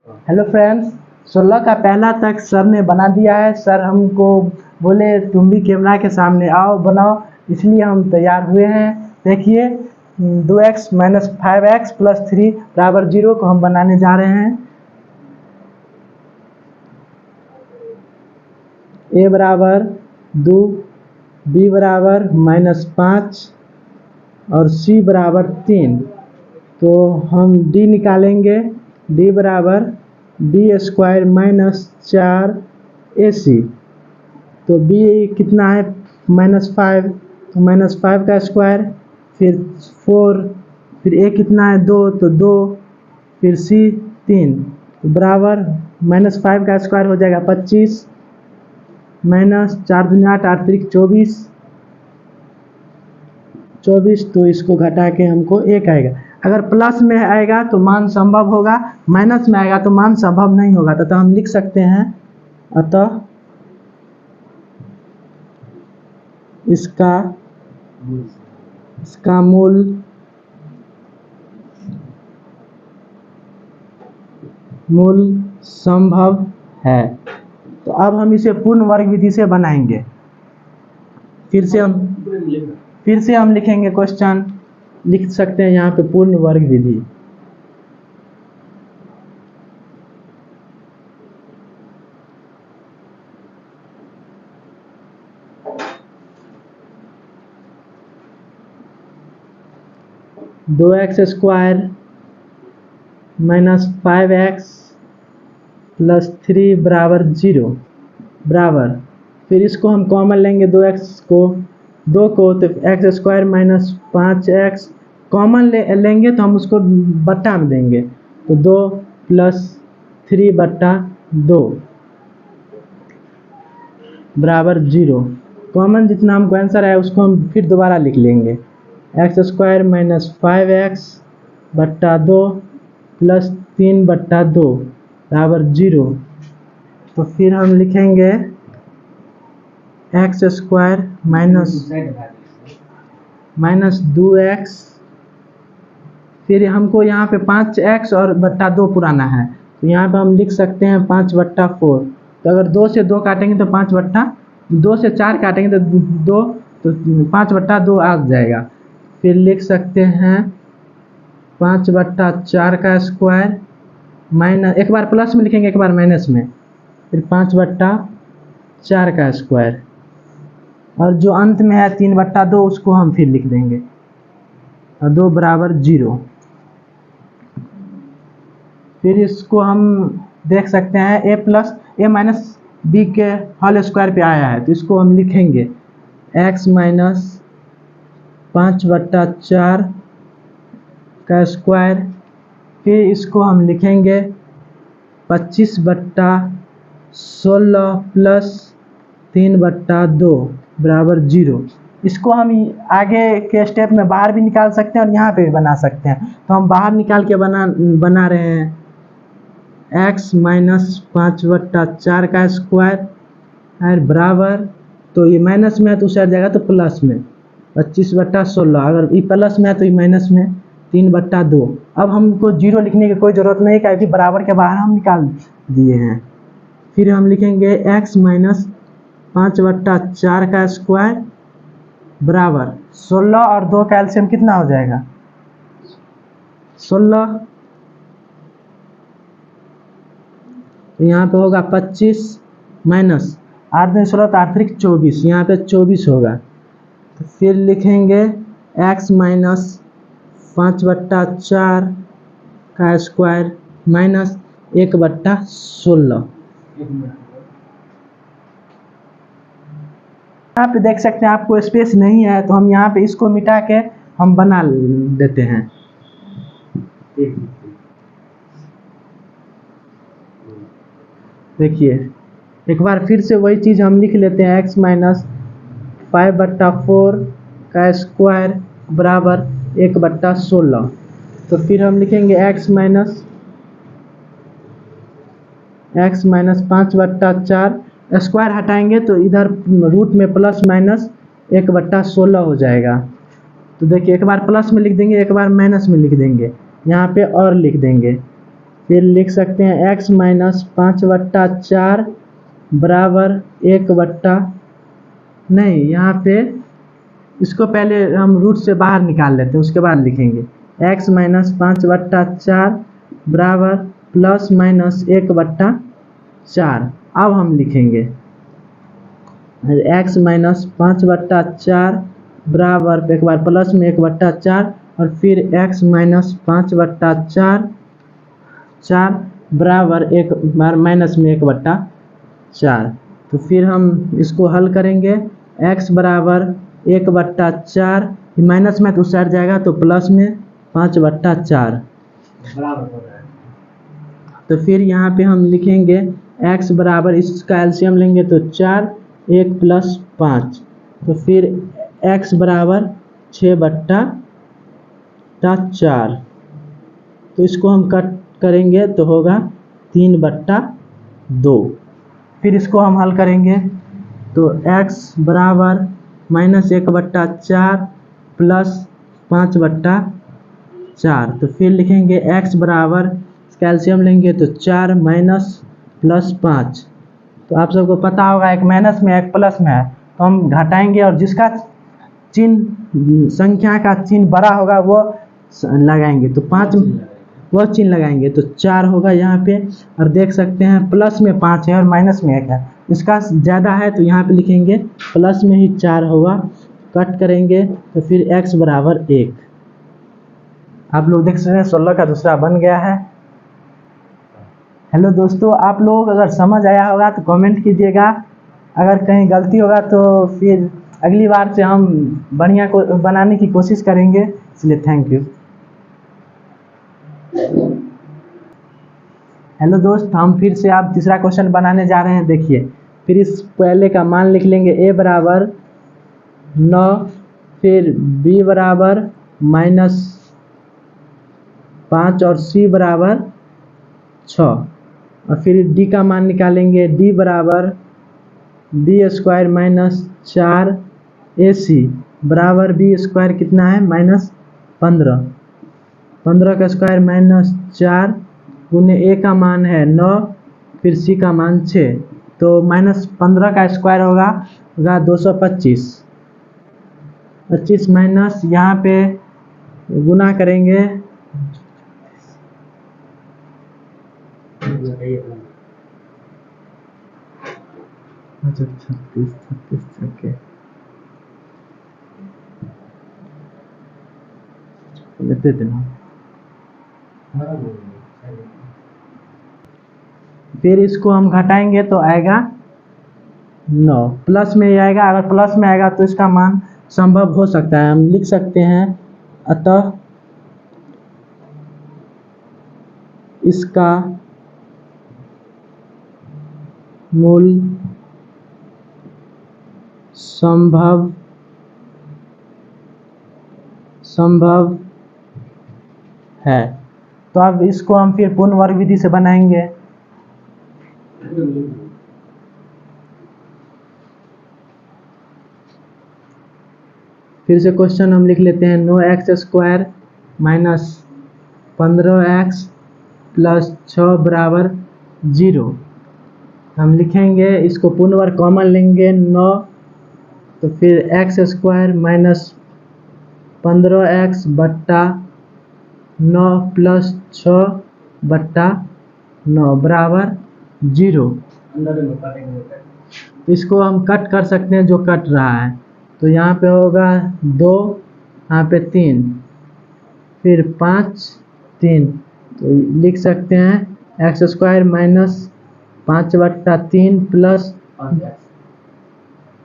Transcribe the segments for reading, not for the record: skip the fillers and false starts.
Hello friends, 16 का पहला तक सर ने बना दिया है। सर हमको बोले तुम भी कैमरा के सामने आओ बनाओ, इसलिए हम तैयार हुए हैं। देखिए 2x माइनस 5x प्लस 3 बराबर 0 को हम बनाने जा रहे हैं। a बराबर 2, b बराबर -5 और c बराबर 3। तो हम d निकालेंगे। d बराबर b² माइनस 4ac। तो b कितना है -5, तो -5 का स्क्वायर, फिर 4, फिर a कितना है 2, तो 2, फिर c 3 बराबर -5 का स्क्वायर हो जाएगा 25 माइनस 4 दूनी 8, 8 त्रिक 24। तो इसको घटा के हमको 1 आएगा। अगर प्लस में आएगा तो मान संभव होगा, माइनस में आएगा तो मान संभव नहीं होगा। तो हम लिख सकते हैं अतः इसका मूल संभव है। तो अब हम इसे पूर्ण वर्ग विधि से बनाएंगे। फिर से हम लिखेंगे क्वेश्चन, लिख सकते हैं यहाँ पे पूर्ण वर्ग विधि। दो x square minus 5x plus 3 बराबर 0 बराबर, फिर इसको हम कॉमन लेंगे 2 को तो x² माइनस 5x कॉमन लेंगे तो हम उसको बट्टा में देंगे, तो 2 प्लस 3 बट्टा 2 बराबर 0। कॉमन जितना हमको आंसर आया उसको हम फिर दोबारा लिख लेंगे। x² माइनस 5x बट्टा 2 प्लस 3 बट्टा 2 बराबर 0। तो फिर हम लिखेंगे x² माइनस 2x, फिर हमको यहाँ पे 5x और बट्टा 2 पुराना है, तो यहाँ पे हम लिख सकते हैं 5/4। तो अगर 2 से 2 काटेंगे तो 2 से 4 काटेंगे तो 2, तो 5/2 आ जाएगा। फिर लिख सकते हैं 5/4 का स्क्वायर माइनस, एक बार प्लस में लिखेंगे एक बार माइनस में, फिर 5/4 का स्क्वायर, और जो अंत में है 3/2 उसको हम फिर लिख देंगे और 2 बराबर 0। फिर इसको हम देख सकते हैं a माइनस b के होल स्क्वायर पे आया है, तो इसको हम लिखेंगे x माइनस 5/4 का स्क्वायर, फिर इसको हम लिखेंगे 25/16 प्लस 3/2 बराबर 0। इसको हम आगे के स्टेप में बाहर भी निकाल सकते हैं और यहाँ पे भी बना सकते हैं। तो हम बाहर निकाल के बना रहे हैं x माइनस 5/4 का स्क्वायर बराबर, तो ये माइनस में है तो उसे आ जाएगा तो प्लस में 25/16, अगर ये प्लस में है तो ये माइनस में 3/2। अब हमको 0 लिखने की कोई ज़रूरत नहीं, क्योंकि बराबर के बाहर हम निकाल दिए हैं। फिर हम लिखेंगे x माइनस 5/4 का स्क्वायर बराबर 16 और 2 का एलसीएम कितना हो जाएगा 16, तो यहाँ पे होगा 25 माइनस 8 में 16 तो 8 त्रिक 24, यहाँ पे 24 होगा। तो फिर लिखेंगे x माइनस 5/4 का स्क्वायर माइनस 1/16। यहाँ पे देख सकते हैं आपको स्पेस नहीं है, तो हम यहाँ पे इसको मिटा के हम बना देते हैं। देखिए एक बार फिर से वही चीज़ हम लिख लेते हैं, x माइनस 5/4 का स्क्वायर बराबर 1/16। तो फिर हम लिखेंगे x माइनस 5/4, स्क्वायर हटाएंगे तो इधर रूट में प्लस माइनस 1/16 हो जाएगा। तो देखिए एक बार प्लस में लिख देंगे, एक बार माइनस में लिख देंगे, यहाँ पे और लिख देंगे फिर लिख सकते हैं x माइनस 5/4 बराबर 1/, नहीं यहाँ पे इसको पहले हम रूट से बाहर निकाल लेते हैं, उसके बाद लिखेंगे x माइनस 5/4 बराबर प्लस माइनस 1/4। अब हम लिखेंगे x माइनस 5/4 बराबर एक बार प्लस में 1/4 और फिर x माइनस 5/4 बराबर एक बार माइनस में 1/4। तो फिर हम इसको हल करेंगे x बराबर 1/4, माइनस में तो उस साइड जाएगा तो प्लस में 5/4 तो फिर यहाँ पे हम लिखेंगे x बराबर, इसका एलसीएम लेंगे तो 4, 1 प्लस 5, तो फिर x बराबर 6/4। तो इसको हम कट करेंगे तो होगा 3/2। फिर इसको हम हल करेंगे तो x बराबर माइनस 1/4 प्लस 5/4। तो फिर लिखेंगे x बराबर, कैल्शियम लेंगे तो 4 माइनस प्लस 5। तो आप सबको पता होगा एक माइनस में एक प्लस में है, तो हम घटाएंगे और जिसका चिन्ह संख्या का चिन्ह बड़ा होगा वो लगाएंगे, तो 5 वो चिन्ह लगाएंगे तो 4 होगा यहाँ पे। और देख सकते हैं प्लस में 5 है और माइनस में 1 है, इसका ज़्यादा है तो यहाँ पे लिखेंगे प्लस में ही 4 होगा। कट करेंगे तो फिर x बराबर 1। आप लोग देख सकते हैं 16 का दूसरा बन गया है। हेलो दोस्तों, आप लोग अगर समझ आया होगा तो कमेंट कीजिएगा, अगर कहीं गलती होगा तो फिर अगली बार से हम बढ़िया को बनाने की कोशिश करेंगे। इसलिए थैंक यू। हेलो दोस्त, हम फिर से आप तीसरा क्वेश्चन बनाने जा रहे हैं। देखिए, फिर इस पहले का मान लिख लेंगे a बराबर 9, फिर b बराबर -5 और c बराबर 6, और फिर d का मान निकालेंगे। d बराबर b² -4 ac बराबर b² कितना है -15, 15 का स्क्वायर -4 गुने a का मान है 9, फिर c का मान 6, तो -15 का स्क्वायर होगा 225। 25 माइनस यहाँ पे गुना करेंगे अच्छा 36 लेते देना। फिर इसको हम घटाएंगे तो आएगा 9, प्लस में ही आएगा। अगर प्लस में आएगा तो इसका मान संभव हो सकता है, हम लिख सकते हैं अतः इसका मूल संभव है। तो अब इसको हम फिर पूर्ण वर्ग विधि से बनाएंगे। फिर से क्वेश्चन हम लिख लेते हैं 9x² -15x प्लस 6 बराबर 0। हम लिखेंगे, इसको पूर्ण वर्ग कॉमन लेंगे 9, तो फिर x² -15x बट्टा 9 प्लस 6/9 बराबर 0। इसको हम कट कर सकते हैं, जो कट रहा है, तो यहाँ पे होगा 2, यहाँ पे 3, फिर 5 3, तो लिख सकते हैं x² -5/3 प्लस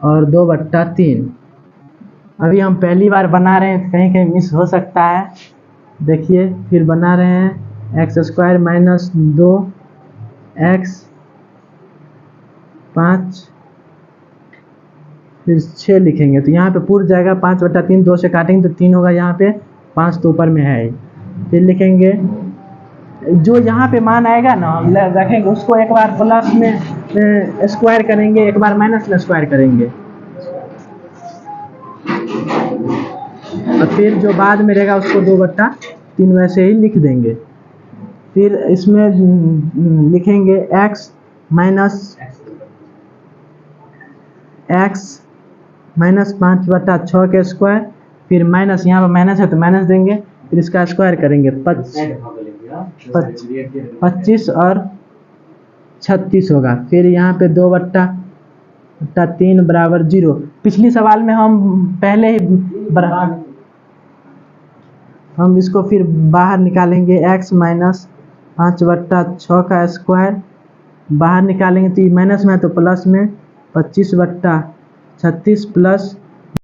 और 2/3। अभी हम पहली बार बना रहे हैं, कहीं कहीं मिस हो सकता है। देखिए, फिर बना रहे हैं x² -2x 5, फिर 6 लिखेंगे, तो यहाँ पे पूरा जाएगा 5/3, 2 से काटेंगे तो 3 होगा, यहाँ पे 5 तो ऊपर में है। फिर लिखेंगे जो यहाँ पे मान आएगा ना हम रखेंगे, उसको एक बार प्लस में स्क्वायर करेंगे, एक बार माइनस में स्क्वायर करेंगे, और फिर जो बाद में रहेगा उसको 2/3 वैसे ही लिख देंगे। फिर इसमें लिखेंगे x माइनस 5/6 के स्क्वायर, फिर माइनस, यहाँ पर माइनस है तो माइनस देंगे, फिर इसका स्क्वायर करेंगे 25 और 36 होगा। फिर यहाँ पे 2/3 बराबर 0। पिछली सवाल में हम पहले ही हम इसको फिर बाहर निकालेंगे, x माइनस 5/6 का स्क्वायर बाहर निकालेंगे तो ये माइनस में है तो प्लस में 25/36 प्लस